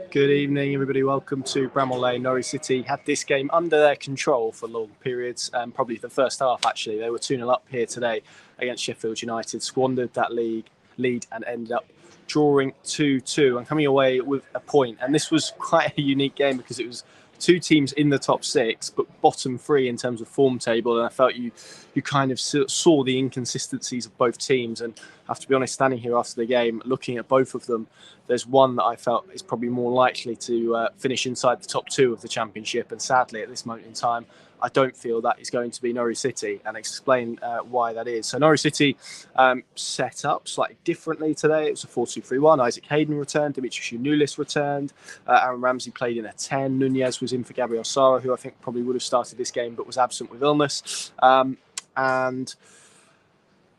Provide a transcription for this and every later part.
Good evening, everybody. Welcome to Bramall Lane. Norwich City had this game under their control for long periods, probably the first half, actually. They were 2-0 up here today against Sheffield United, squandered that lead and ended up drawing 2-2 and coming away with a point. And this was quite a unique game because it was two teams in the top six, but bottom three in terms of form table. And I felt you kind of saw the inconsistencies of both teams. And I have to be honest, standing here after the game, looking at both of them, there's one that I felt is probably more likely to finish inside the top two of the Championship. And sadly, at this moment in time, I don't feel that is going to be Norwich City, and explain why that is. So Norwich City set up slightly differently today. It was a 4-2-3-1. Isaac Hayden returned. Dimitri Nulis returned. Aaron Ramsey played in a 10. Nunez was in for Gabriel Sara, who I think probably would have started this game but was absent with illness. And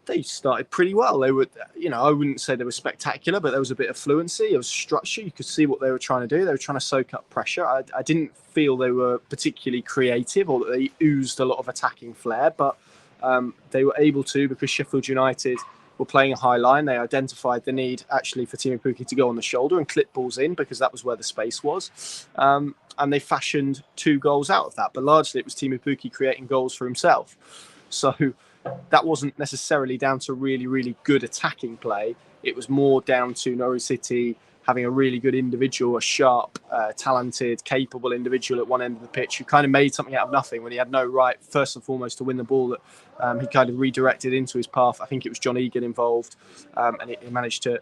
they started pretty well. They were, I wouldn't say they were spectacular, but there was a bit of fluency, there was structure. You could see what they were trying to do. They were trying to soak up pressure. I didn't feel they were particularly creative or that they oozed a lot of attacking flair, but they were able to, because Sheffield United were playing a high line. They identified the need actually for Pukki to go on the shoulder and clip balls in because that was where the space was. And they fashioned 2 goals out of that, but largely it was Pukki creating goals for himself. So that wasn't necessarily down to really, really good attacking play. It was more down to Norwich City having a really good individual, a sharp, talented, capable individual at one end of the pitch who kind of made something out of nothing when he had no right, first and foremost, to win the ball that he kind of redirected into his path. I think it was John Egan involved, and he managed to...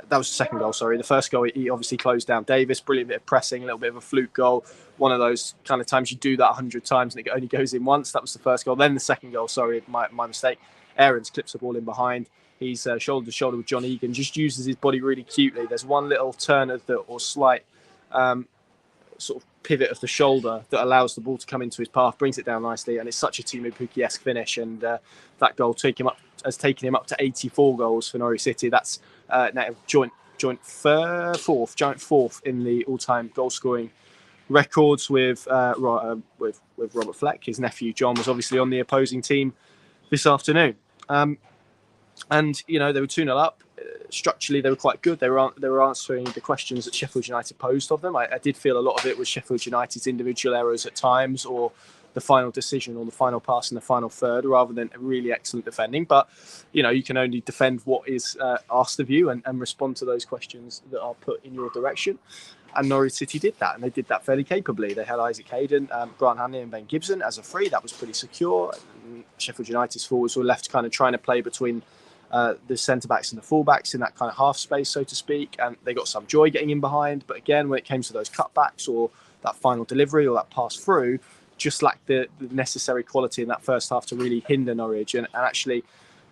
that was the second goal, sorry. The first goal, he obviously closed down Davis. Brilliant bit of pressing, a little bit of a fluke goal. One of those kind of times you do that 100 times and it only goes in once. That was the first goal. Then the second goal, sorry, my mistake. Aarons clips the ball in behind. He's shoulder to shoulder with John Egan, just uses his body really cutely. There's one little turn of or slight sort of pivot of the shoulder that allows the ball to come into his path, brings it down nicely, and it's such a Teemu Pukki-esque finish. And that goal has taken him up to 84 goals for Norwich City. That's now joint fourth in the all-time goal-scoring records with Robert Fleck. His nephew John was obviously on the opposing team this afternoon. And they were 2-0 up. Structurally, they were quite good. They were answering the questions that Sheffield United posed of them. I did feel a lot of it was Sheffield United's individual errors at times, or the final decision or the final pass in the final third, rather than really excellent defending. But you can only defend what is asked of you and respond to those questions that are put in your direction. And Norwich City did that, and they did that fairly capably. They had Isaac Hayden, Grant Hanley and Ben Gibson as a free. That was pretty secure. Sheffield United's forwards were left kind of trying to play between the centre-backs and the full-backs in that kind of half space, so to speak, and they got some joy getting in behind. But again, when it came to those cutbacks or that final delivery or that pass through, just lacked the necessary quality in that first half to really hinder Norwich. And actually,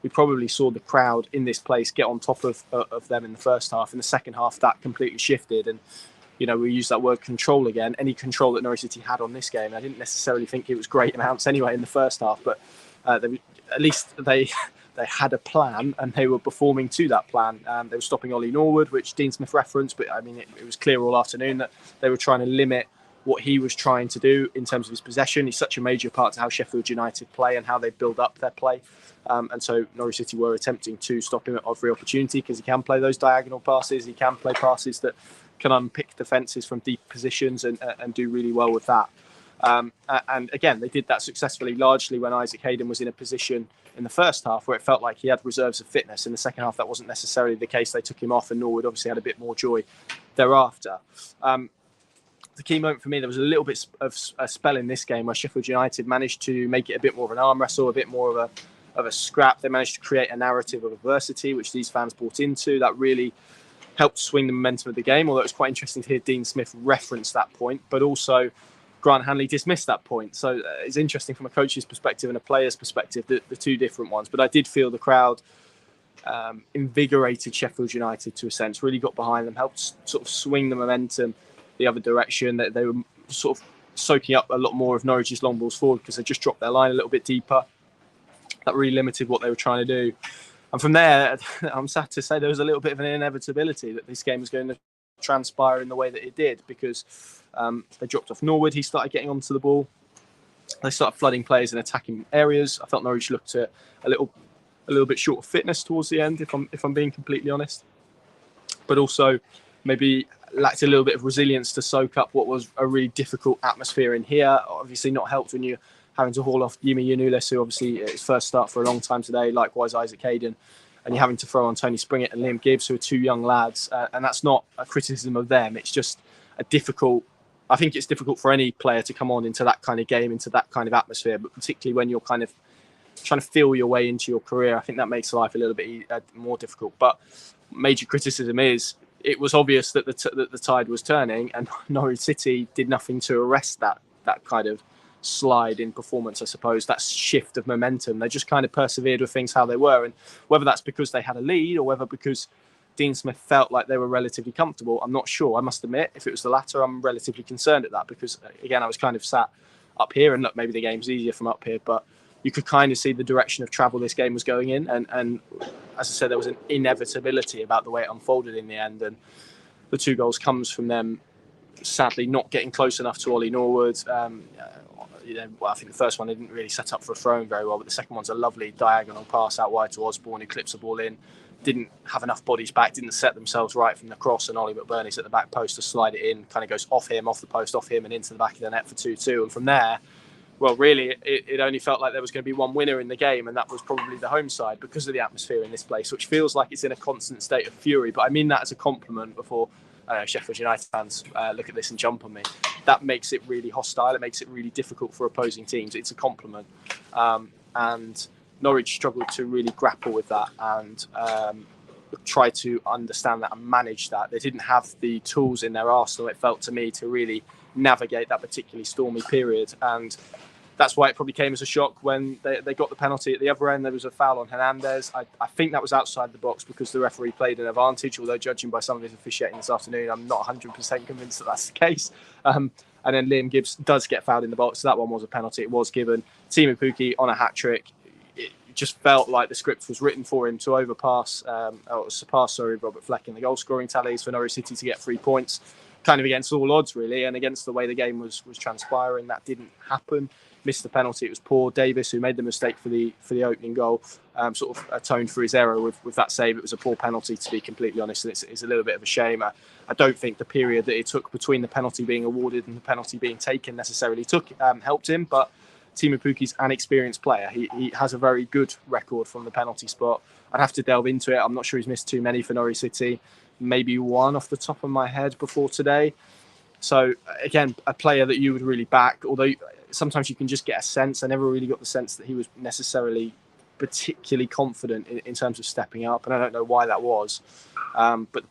we probably saw the crowd in this place get on top of them in the first half. In the second half, that completely shifted, and we use that word control again. Any control that Norwich City had on this game, I didn't necessarily think it was great amounts anyway in the first half, but at least they had a plan and they were performing to that plan. They were stopping Ollie Norwood, which Dean Smith referenced, but I mean, it was clear all afternoon that they were trying to limit what he was trying to do in terms of his possession. He's such a major part to how Sheffield United play and how they build up their play. And so Norwich City were attempting to stop him at every opportunity because he can play those diagonal passes. He can play passes that can unpick defences from deep positions and do really well with that. And again, they did that successfully largely when Isaac Hayden was in a position in the first half where it felt like he had reserves of fitness. In the second half, that wasn't necessarily the case. They took him off and Norwood obviously had a bit more joy thereafter. The key moment for me, there was a little bit of a spell in this game where Sheffield United managed to make it a bit more of an arm wrestle, a bit more of a scrap. They managed to create a narrative of adversity, which these fans bought into. That really helped swing the momentum of the game, although it was quite interesting to hear Dean Smith reference that point, but also Grant Hanley dismissed that point. So it's interesting from a coach's perspective and a player's perspective, the two different ones. But I did feel the crowd invigorated Sheffield United to a sense, really got behind them, helped sort of swing the momentum the other direction. That they were sort of soaking up a lot more of Norwich's long balls forward because they just dropped their line a little bit deeper. That really limited what they were trying to do. And from there, I'm sad to say there was a little bit of an inevitability that this game was going to transpire in the way that it did, because they dropped off Norwood. He started getting onto the ball. They started flooding players in attacking areas. I felt Norwich looked a little bit short of fitness towards the end, if I'm being completely honest. But also maybe lacked a little bit of resilience to soak up what was a really difficult atmosphere in here. Obviously not helped when you're having to haul off Yumi Yunulis, who obviously his first start for a long time today, likewise Isaac Hayden, and you're having to throw on Tony Springett and Liam Gibbs, who are two young lads, and that's not a criticism of them. It's just a difficult, I think it's difficult for any player to come on into that kind of game, into that kind of atmosphere, but particularly when you're kind of trying to feel your way into your career, I think that makes life a little bit more difficult. But major criticism is, it was obvious that the tide was turning, and Norwich City did nothing to arrest that kind of slide in performance, I suppose, that shift of momentum. They just kind of persevered with things how they were, and whether that's because they had a lead or whether because Dean Smith felt like they were relatively comfortable, I'm not sure. I must admit, if it was the latter, I'm relatively concerned at that, because again, I was kind of sat up here, and look, maybe the game's easier from up here, but you could kind of see the direction of travel this game was going in, and as I said, there was an inevitability about the way it unfolded in the end, and the 2 goals comes from them sadly not getting close enough to Ollie Norwood. Well, I think the first one they didn't really set up for a throw-in very well, but the second one's a lovely diagonal pass out wide to Osborne, who clips the ball in. Didn't have enough bodies back, didn't set themselves right from the cross, and Ollie McBurney's at the back post to slide it in, kind of goes off the post, off him, and into the back of the net for 2-2. And from there, well, really, it only felt like there was going to be one winner in the game, and that was probably the home side, because of the atmosphere in this place, which feels like it's in a constant state of fury. But I mean that as a compliment before Sheffield United fans look at this and jump on me. That makes it really hostile. It makes it really difficult for opposing teams. It's a compliment. And Norwich struggled to really grapple with that and try to understand that and manage that. They didn't have the tools in their arsenal, it felt to me, to really navigate that particularly stormy period. And that's why it probably came as a shock when they got the penalty at the other end. There was a foul on Hernandez. I think that was outside the box because the referee played an advantage, although judging by some of his officiating this afternoon, I'm not 100% convinced that that's the case. And then Liam Gibbs does get fouled in the box. So that one was a penalty. It was given. Teemu Pukki on a hat-trick. It just felt like the script was written for him to surpass Robert Fleck in the goal-scoring tallies for Norwich City to get 3 points, kind of against all odds, really, and against the way the game was transpiring. That didn't happen. Missed the penalty. It was Paul Davis who made the mistake for the opening goal, sort of atoned for his error with that save. It was a poor penalty, to be completely honest, and it's a little bit of a shame. I don't think the period that it took between the penalty being awarded and the penalty being taken necessarily helped him, but Teemu Pukki's an experienced player. He has a very good record from the penalty spot. I'd have to delve into it. I'm not sure he's missed too many for Norwich City, maybe one off the top of my head before today. So again, a player that you would really back, although sometimes you can just get a sense. I never really got the sense that he was necessarily particularly confident in terms of stepping up, and I don't know why that was. But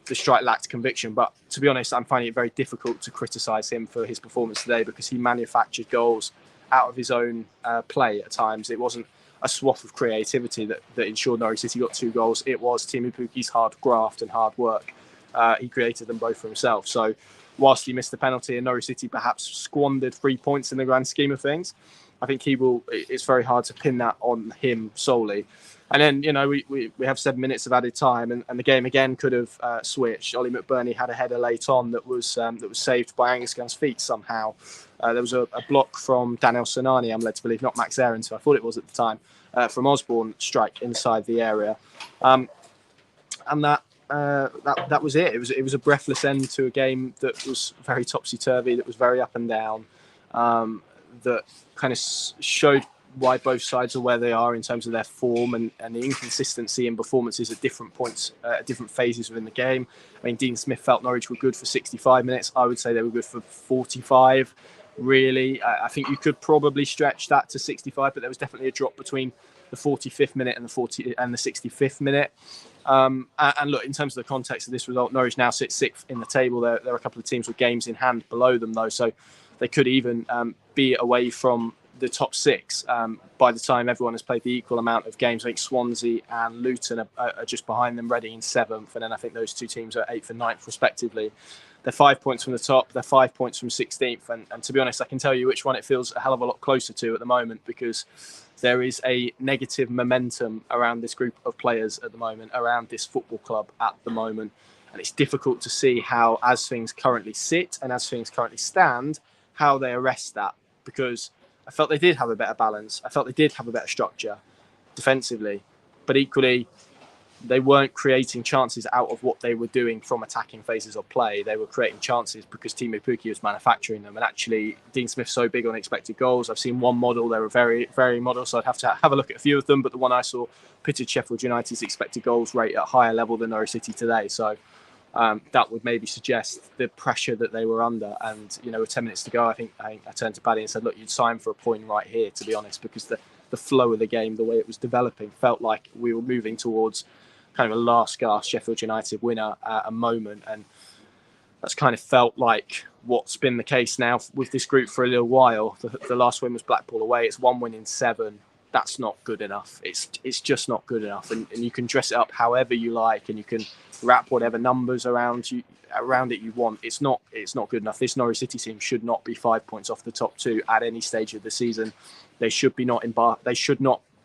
the strike lacked conviction. But to be honest, I'm finding it very difficult to criticise him for his performance today, because he manufactured goals out of his own play at times. It wasn't a swath of creativity that ensured Norwich City got 2 goals. It was Teemu Pukki's hard graft and hard work. He created them both for himself. So whilst he missed the penalty and Norwich City perhaps squandered 3 points in the grand scheme of things, I think it's very hard to pin that on him solely. And then, we have 7 minutes of added time, and the game again could have switched. Ollie McBurney had a header late on that was saved by Angus Gunn's feet somehow. There was a block from Daniel Sonani, I'm led to believe, not Max Aarons, who I thought it was at the time, from Osborne, strike inside the area. And that was it. It was a breathless end to a game that was very topsy-turvy, that was very up and down, that kind of showed why both sides are where they are in terms of their form and the inconsistency in performances at different points, at different phases within the game. I mean, Dean Smith felt Norwich were good for 65 minutes. I would say they were good for 45, really. I think you could probably stretch that to 65, but there was definitely a drop between the 45th minute and the 65th minute. And look, in terms of the context of this result, Norwich now sits 6th in the table. There are a couple of teams with games in hand below them, though, so they could even be away from the top 6 by the time everyone has played the equal amount of games. I think Swansea and Luton are just behind them, Reading in 7th, and then I think those 2 teams are 8th and 9th respectively. They're 5 points from the top, they're 5 points from 16th, and to be honest, I can tell you which one it feels a hell of a lot closer to at the moment, because there is a negative momentum around this group of players at the moment, around this football club at the moment, and it's difficult to see how, as things currently sit and as things currently stand, how they arrest that, because I felt they did have a better balance. I felt they did have a better structure defensively. But equally, they weren't creating chances out of what they were doing from attacking phases of play. They were creating chances because Teemu Pukki was manufacturing them. And actually, Dean Smith's so big on expected goals. I've seen one model. They were very, very model. So I'd have to have a look at a few of them. But the one I saw pitted Sheffield United's expected goals rate at a higher level than Norwich City today. So that would maybe suggest the pressure that they were under. And, with 10 minutes to go, I think I turned to Paddy and said, look, you'd sign for a point right here, to be honest, because the flow of the game, the way it was developing, felt like we were moving towards kind of a last gasp Sheffield United winner at a moment. And that's kind of felt like what's been the case now with this group for a little while. The last win was Blackpool away. It's 1 win in 7. That's not good enough. It's just not good enough. And you can dress it up however you like, and you can wrap whatever numbers around it you want. It's not good enough. This Norwich City team should not be 5 points off the top 2 at any stage of the season. They should not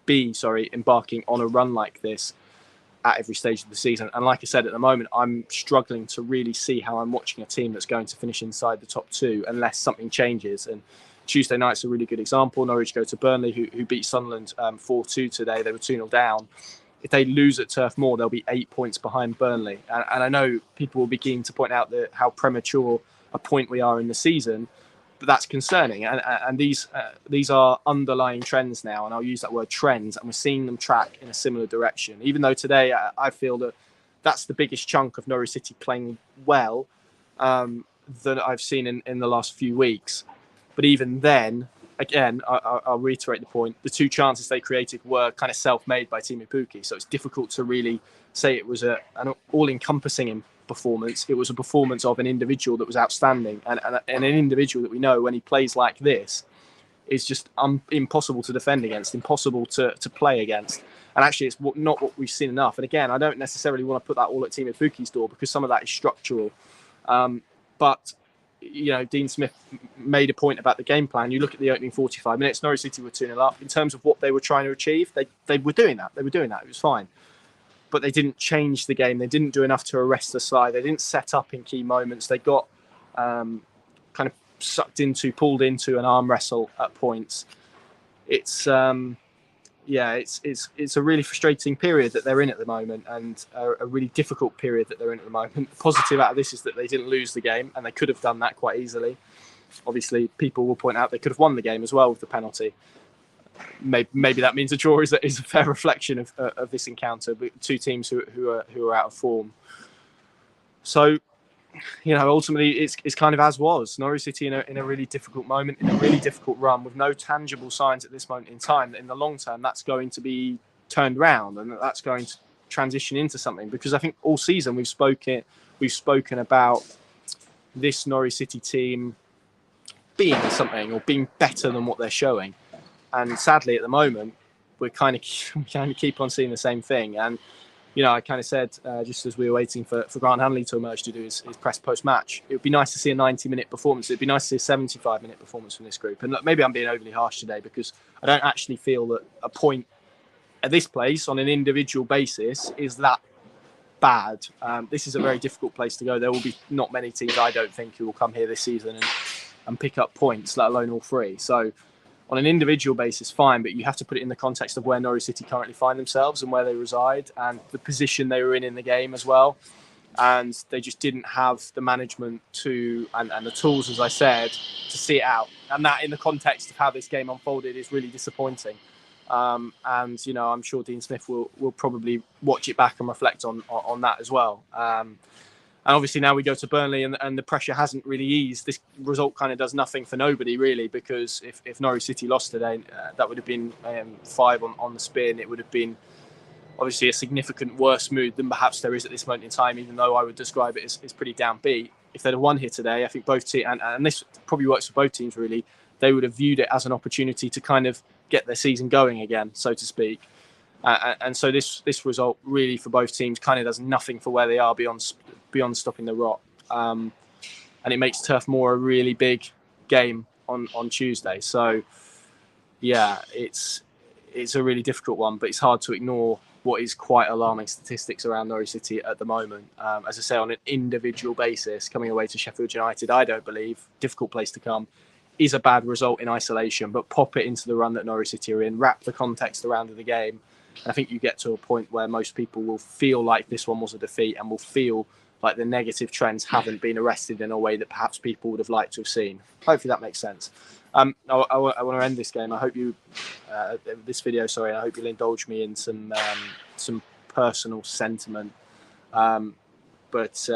be embarking on a run like this at every stage of the season. And like I said, at the moment, I'm struggling to really see how I'm watching a team that's going to finish inside the top 2 unless something changes. And Tuesday night's a really good example. Norwich go to Burnley, who beat Sunderland 4-2 today. They were 2-0 down. If they lose at Turf Moor, they'll be 8 points behind Burnley. And I know people will be keen to point out how premature a point we are in the season, but that's concerning. And these are underlying trends now, and I'll use that word trends, and we're seeing them track in a similar direction. Even though today I feel that that's the biggest chunk of Norwich City playing well that I've seen in the last few weeks. But even then, again, I'll reiterate the point, the 2 chances they created were kind of self-made by Teemu Pukki, so it's difficult to really say it was an all-encompassing performance. It was a performance of an individual that was outstanding, and an individual that we know when he plays like this is just impossible to defend against, impossible to play against. And actually, it's not what we've seen enough. And again, I don't necessarily want to put that all at Teemu Pukki's door, because some of that is structural. But Dean Smith made a point about the game plan. You look at the opening 45 minutes, Norwich City were 2-0 up. In terms of what they were trying to achieve, they were doing that. It was fine. But they didn't change the game. They didn't do enough to arrest the slide. They didn't set up in key moments. They got kind of pulled into an arm wrestle at points. It's a really frustrating period that they're in at the moment, and a really difficult period that they're in at the moment. The positive out of this is that they didn't lose the game, and they could have done that quite easily. Obviously, people will point out they could have won the game as well with the penalty. Maybe that means a draw is a fair reflection of this encounter, but 2 teams who are out of form. So, ultimately it's kind of as was. Norwich City in a really difficult moment, in a really difficult run, with no tangible signs at this moment in time that in the long term that's going to be turned around and that's going to transition into something. Because I think all season we've spoken about this Norwich City team being something, or being better than what they're showing. And sadly, at the moment, we kind of keep on seeing the same thing. And I kind of said, just as we were waiting for Grant Hanley to emerge to do his press post-match, it would be nice to see a 90-minute performance. It'd be nice to see a 75-minute performance from this group. And look, maybe I'm being overly harsh today, because I don't actually feel that a point at this place on an individual basis is that bad. This is a very difficult place to go. There will be not many teams, I don't think, who will come here this season and pick up points, let alone all 3. So on an individual basis, fine, but you have to put it in the context of where Norwich City currently find themselves and where they reside, and the position they were in the game as well. And they just didn't have the management and the tools, as I said, to see it out. And that, in the context of how this game unfolded, is really disappointing. And I'm sure Dean Smith will probably watch it back and reflect on that as well. And obviously now we go to Burnley, and the pressure hasn't really eased. This result kind of does nothing for nobody, really, because if Norwich City lost today, that would have been 5 on the spin. It would have been obviously a significant worse mood than perhaps there is at this moment in time, even though I would describe it as pretty downbeat. If they'd have won here today, I think both teams, and this probably works for both teams really, they would have viewed it as an opportunity to kind of get their season going again, so to speak. And so this result really for both teams kind of does nothing for where they are beyond stopping the rot. And it makes Turf Moor a really big game on Tuesday. So, yeah, it's a really difficult one, but it's hard to ignore what is quite alarming statistics around Norwich City at the moment. As I say, on an individual basis, coming away to Sheffield United, I don't believe, difficult place to come, is a bad result in isolation, but pop it into the run that Norwich City are in, wrap the context around the game, And I think you get to a point where most people will feel like this one was a defeat and will feel like the negative trends haven't been arrested in a way that perhaps people would have liked to have seen. Hopefully that makes sense. I want to end this game. I hope you, this video, sorry. I hope you'll indulge me in some personal sentiment. But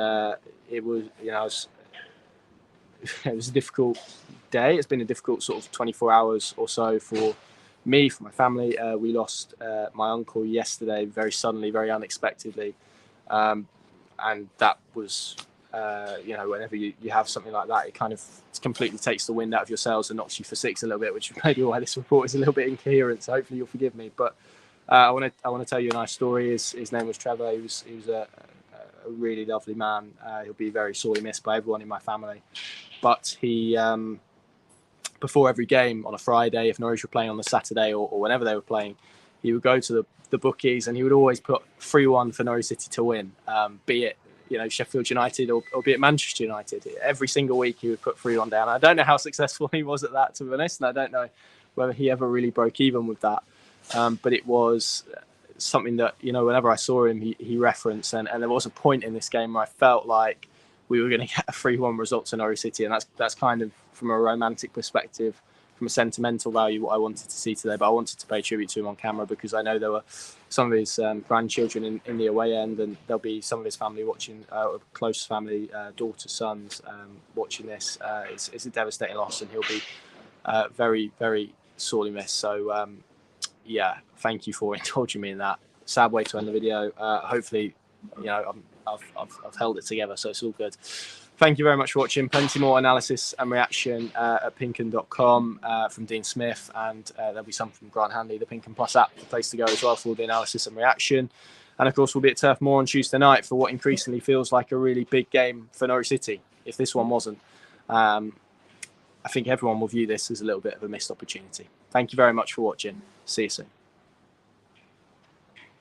it was, it was a difficult day. It's been a difficult sort of 24 hours or so for me, for my family. We lost my uncle yesterday, very suddenly, very unexpectedly. And that was, whenever you have something like that, it kind of completely takes the wind out of your sails and knocks you for six a little bit, which is maybe why this report is a little bit incoherent. So hopefully you'll forgive me. But I want to tell you a nice story. His name was Trevor. He was a really lovely man. He'll be very sorely missed by everyone in my family. But he, before every game on a Friday, if Norwich were playing on the Saturday or whenever they were playing, he would go to the bookies and he would always put 3-1 for Norwich City to win, be it Sheffield United or be it Manchester United. Every single week he would put 3-1 down. I don't know how successful he was at that, to be honest, and I don't know whether he ever really broke even with that. But it was something that, whenever I saw him, he referenced, and there was a point in this game where I felt like we were going to get a 3-1 result to Norwich City, and that's kind of, from a romantic perspective, from a sentimental value, what I wanted to see today. But I wanted to pay tribute to him on camera because I know there were some of his grandchildren in the away end, and there'll be some of his family watching, close family, daughters, sons, watching this. It's a devastating loss, and he'll be very, very sorely missed. So, thank you for indulging me in that. Sad way to end the video. Hopefully, I've held it together, so it's all good. Thank you very much for watching. Plenty more analysis and reaction at pinken.com from Dean Smith, and there'll be some from Grant Hanley, the Pinken Plus app, the place to go as well for all the analysis and reaction. And of course, we'll be at Turf Moor on Tuesday night for what increasingly feels like a really big game for Norwich City. If this one wasn't, I think everyone will view this as a little bit of a missed opportunity. Thank you very much for watching. See you soon.